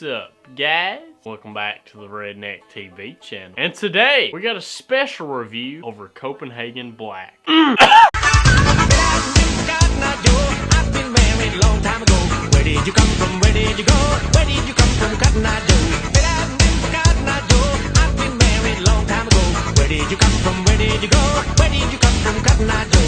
What's up, guys? Welcome back to the Redneck TV channel. And today, we got a special review over Copenhagen Black. Where did you come from? Where did you go? Where did you come from, Cotton Eye Joe? Cotton Eye Joe, I've been married a long time ago. Where did you come from? Where did you go? Where did you come from, Cotton Eye Joe?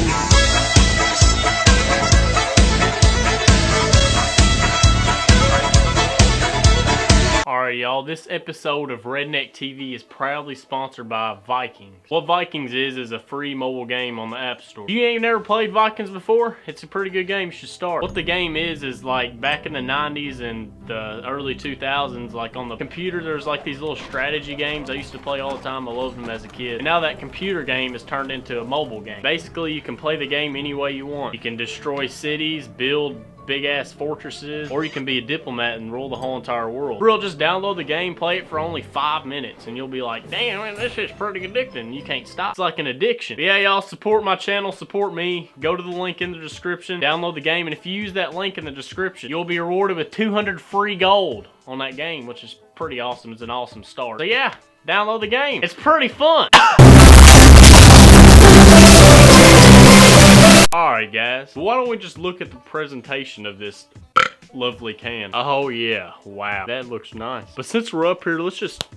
Alright y'all, this episode of Redneck TV is proudly sponsored by Vikings. What Vikings is a free mobile game on the App Store. If you ain't never played Vikings before, it's a pretty good game, you should start. What the game is like back in the 90s and the early 2000s, like on the computer there's like these little strategy games I used to play all the time. I loved them as a kid. And now that computer game is turned into a mobile game. Basically you can play the game any way you want. You can destroy cities, build big ass fortresses, or you can be a diplomat and rule the whole entire world. For real, just download the game, play it for only 5 minutes, and you'll be like, damn man, this is pretty addicting. You can't stop. It's like an addiction. But yeah, y'all, support my channel, support me. Go to the link in the description, download the game, and if you use that link in the description, you'll be rewarded with 200 free gold on that game, which is pretty awesome. It's an awesome start. So yeah, download the game. It's pretty fun. Alright guys, why don't we just look at the presentation of this lovely can. Oh yeah, wow, that looks nice. But since we're up here, let's just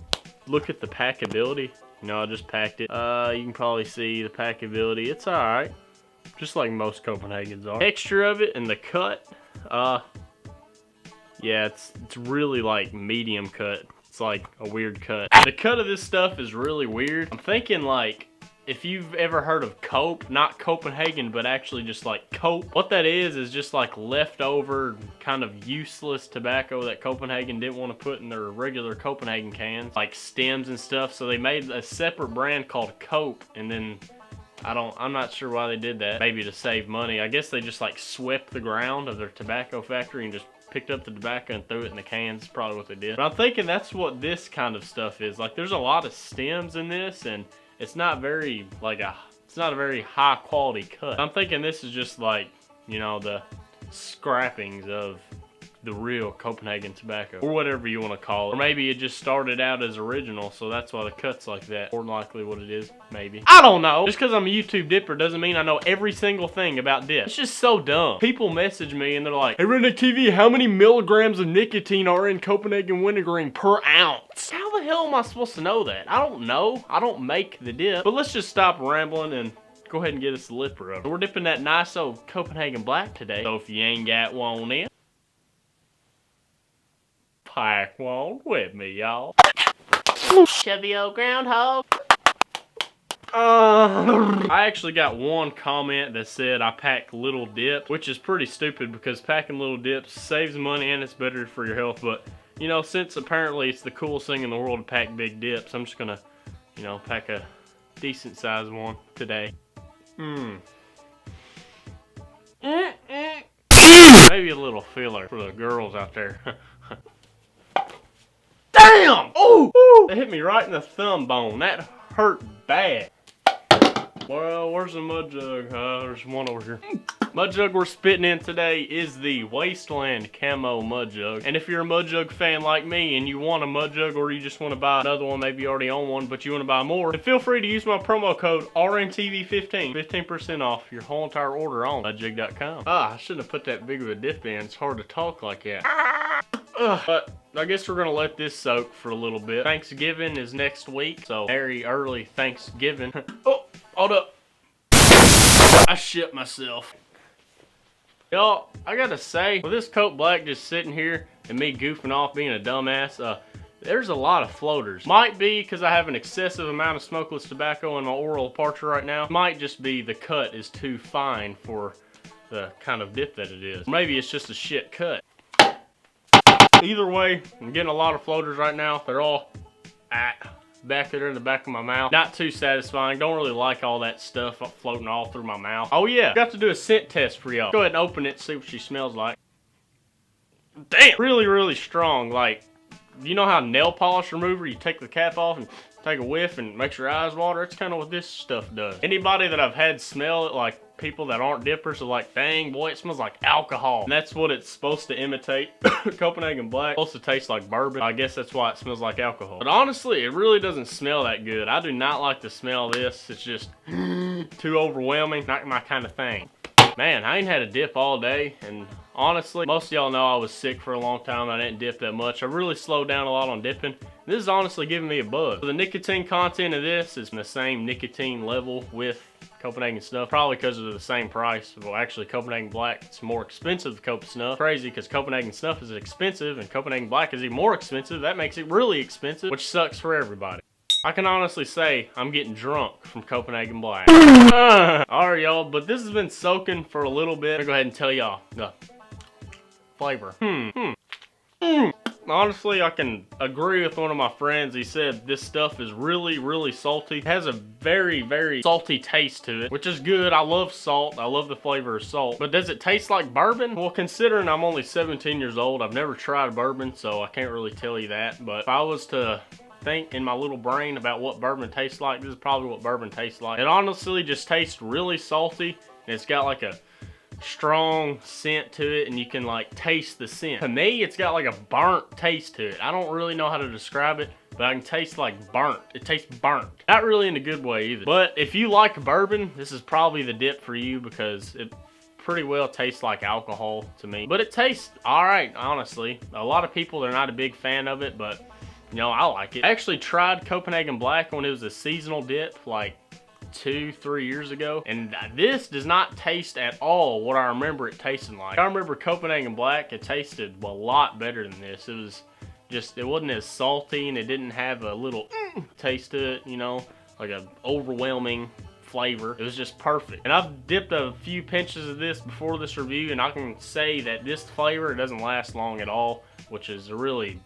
look at the packability. You know, I just packed it. You can probably see the packability. It's alright, just like most Copenhagens are. Texture of it and the cut, yeah, it's really like medium cut. It's like a weird cut. The cut of this stuff is really weird. I'm thinking like, if you've ever heard of cope, not Copenhagen, but actually just like cope, what that is just like leftover kind of useless tobacco that Copenhagen didn't want to put in their regular Copenhagen cans, like stems and stuff. So they made a separate brand called Cope, and then I'm not sure why they did that. Maybe to save money. I guess they just like swept the ground of their tobacco factory and just picked up the tobacco and threw it in the cans. Probably what they did. But I'm thinking that's what this kind of stuff is. Like there's a lot of stems in this, and it's not very it's not a very high quality cut. I'm thinking this is just like, you know, the scrappings of the real Copenhagen tobacco, or whatever you want to call it. Or maybe it just started out as original, so that's why the cut's like that. More than likely what it is, maybe. I don't know. Just because I'm a YouTube dipper doesn't mean I know every single thing about dip. It's just so dumb. People message me and they're like, hey Redneck TV, how many milligrams of nicotine are in Copenhagen wintergreen per ounce? How the hell am I supposed to know that? I don't know. I don't make the dip. But let's just stop rambling and go ahead and get us the lipper up. We're dipping that nice old Copenhagen Black today. So if you ain't got one in, pack one with me, y'all. Chubby old groundhog. I actually got one comment that said I pack little dip, which is pretty stupid because packing little dips saves money and it's better for your health. But, you know, since apparently it's the coolest thing in the world to pack big dips, I'm just gonna, you know, pack a decent sized one today. Maybe a little filler for the girls out there. Damn! Oh! That hit me right in the thumb bone. That hurt bad. Well, where's the mud jug? There's one over here. Mud jug we're spitting in today is the Wasteland Camo Mud Jug. And if you're a Mud Jug fan like me and you want a Mud Jug, or you just want to buy another one, maybe you already own one, but you want to buy more, then feel free to use my promo code RNTV15. 15% off your whole entire order on mudjug.com. I shouldn't have put that big of a dip in. It's hard to talk like that. But I guess we're gonna let this soak for a little bit. Thanksgiving is next week, so very early Thanksgiving. Oh, hold up. I shit myself. Y'all, I gotta say, with this Cope Black just sitting here and me goofing off being a dumbass, there's a lot of floaters. Might be because I have an excessive amount of smokeless tobacco in my oral departure right now. Might just be the cut is too fine for the kind of dip that it is. Maybe it's just a shit cut. Either way, I'm getting a lot of floaters right now. They're all back there in the back of my mouth. Not too satisfying. Don't really like all that stuff floating all through my mouth. Oh yeah, got to do a scent test for y'all. Go ahead and open it, see what she smells like. Damn! Really, really strong. Like, you know how nail polish remover, you take the cap off and take a whiff and makes your eyes water? It's kind of what this stuff does. Anybody that I've had smell it, like people that aren't dippers are like, dang, boy, it smells like alcohol. And that's what it's supposed to imitate. Copenhagen Black. It's supposed to taste like bourbon. I guess that's why it smells like alcohol. But honestly, it really doesn't smell that good. I do not like the smell of this. It's just too overwhelming. Not my kind of thing. Man, I ain't had a dip all day, and honestly, most of y'all know I was sick for a long time. I didn't dip that much. I really slowed down a lot on dipping. This is honestly giving me a buzz. So the nicotine content of this is the same nicotine level with Copenhagen Snuff, probably because of the same price. Well, actually, Copenhagen Black, it's more expensive than Copenhagen Snuff. Crazy, because Copenhagen Snuff is expensive, and Copenhagen Black is even more expensive. That makes it really expensive, which sucks for everybody. I can honestly say I'm getting drunk from Copenhagen Black. Alright, y'all, but this has been soaking for a little bit. I'm gonna go ahead and tell y'all the flavor. Honestly, I can agree with one of my friends. He said this stuff is really, really salty. It has a very, very salty taste to it, which is good. I love salt. I love the flavor of salt. But does it taste like bourbon? Well, considering I'm only 17 years old, I've never tried bourbon, so I can't really tell you that. But if I was to think in my little brain about what bourbon tastes like, this is probably what bourbon tastes like. It honestly just tastes really salty, and it's got like a strong scent to it, and you can like taste the scent. To me, it's got like a burnt taste to it. I don't really know how to describe it, but I can taste like burnt. It tastes burnt. Not really in a good way either. But if you like bourbon, this is probably the dip for you, because it pretty well tastes like alcohol to me. But it tastes alright, honestly. A lot of people are not a big fan of it, but you know, I like it. I actually tried Copenhagen Black when it was a seasonal dip like 2-3 years ago, and this does not taste at all what I remember it tasting like. I remember Copenhagen Black, it tasted a lot better than this. It was just, it wasn't as salty, and it didn't have a little taste to it, you know, like an overwhelming flavor. It was just perfect. And I've dipped a few pinches of this before this review, and I can say that this flavor doesn't last long at all, which is a really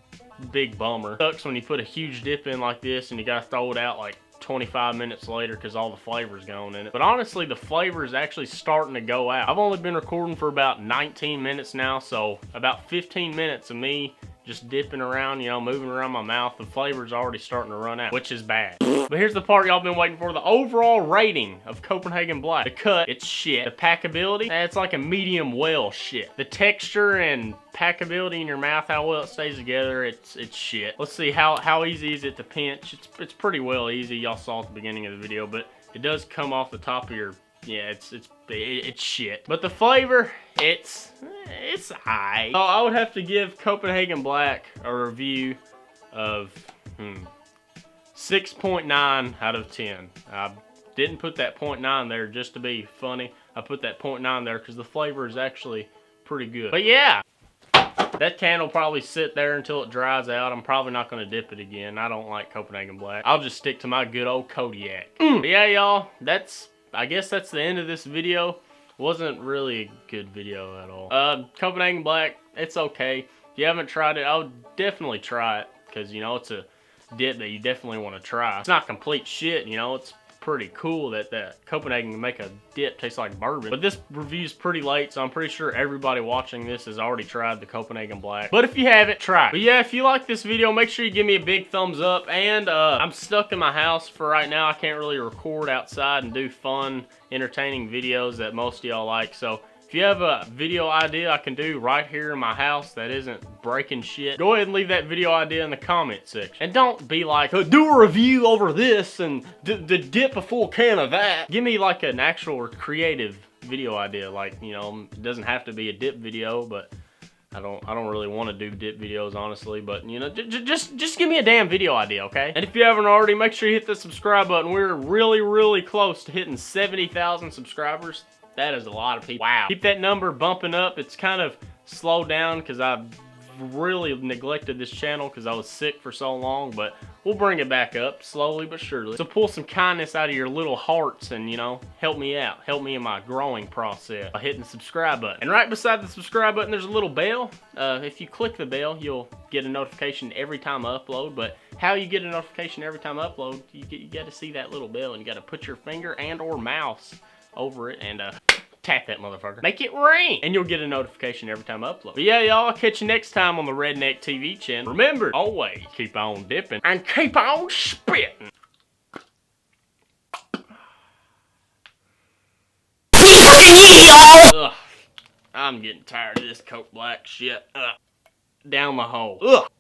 big bummer. It sucks when you put a huge dip in like this and you gotta throw it out like 25 minutes later because all the flavor's gone in it. But honestly, the flavor is actually starting to go out. I've only been recording for about 19 minutes now, so about 15 minutes of me just dipping around, you know, moving around my mouth. The flavor's already starting to run out, which is bad. But here's the part y'all been waiting for, the overall rating of Copenhagen Black. The cut, it's shit. The packability, it's like a medium well shit. The texture and packability in your mouth, how well it stays together, it's shit. Let's see, how easy is it to pinch? It's pretty well easy. Y'all saw at the beginning of the video, but it does come off the top of your, yeah, it's shit. But the flavor, it's high. So I would have to give Copenhagen Black a review of 6.9 out of 10. I didn't put that 0.9 there just to be funny. I put that 0.9 there because the flavor is actually pretty good. But yeah, that can will probably sit there until it dries out. I'm probably not going to dip it again. I don't like Copenhagen Black. I'll just stick to my good old Kodiak. But yeah, y'all, I guess that's the end of this video. Wasn't really a good video at all. Copenhagen Black, it's okay. If you haven't tried it, I would definitely try it, because, you know, it's a dip that you definitely want to try. It's not complete shit, you know, it's pretty cool that Copenhagen can make a dip taste like bourbon. But this review's pretty late, so I'm pretty sure everybody watching this has already tried the Copenhagen Black. But if you haven't, try it. But yeah, if you like this video, make sure you give me a big thumbs up. And I'm stuck in my house for right now. I can't really record outside and do fun, entertaining videos that most of y'all like. So if you have a video idea I can do right here in my house that isn't breaking shit, go ahead and leave that video idea in the comment section. And don't be like, do a review over this and dip a full can of that. Give me like an actual creative video idea. Like, you know, it doesn't have to be a dip video, but I don't really want to do dip videos, honestly. But, you know, just give me a damn video idea, okay? And if you haven't already, make sure you hit the subscribe button. We're really, really close to hitting 70,000 subscribers. That is a lot of people. Wow. Keep that number bumping up. It's kind of slowed down because I've really neglected this channel because I was sick for so long, but we'll bring it back up slowly but surely. So pull some kindness out of your little hearts and, you know, help me out. Help me in my growing process by hitting the subscribe button. And right beside the subscribe button, there's a little bell. If you click the bell, you'll get a notification every time I upload. But how you get a notification every time I upload, you got to see that little bell, and you got to put your finger and or mouse over it and tap that motherfucker. Make it ring, and you'll get a notification every time I upload. But yeah, y'all, I'll catch you next time on the Redneck TV channel. Remember, always keep on dipping and keep on spitting. I'm getting tired of this Coke Black shit. Down the hole. Ugh.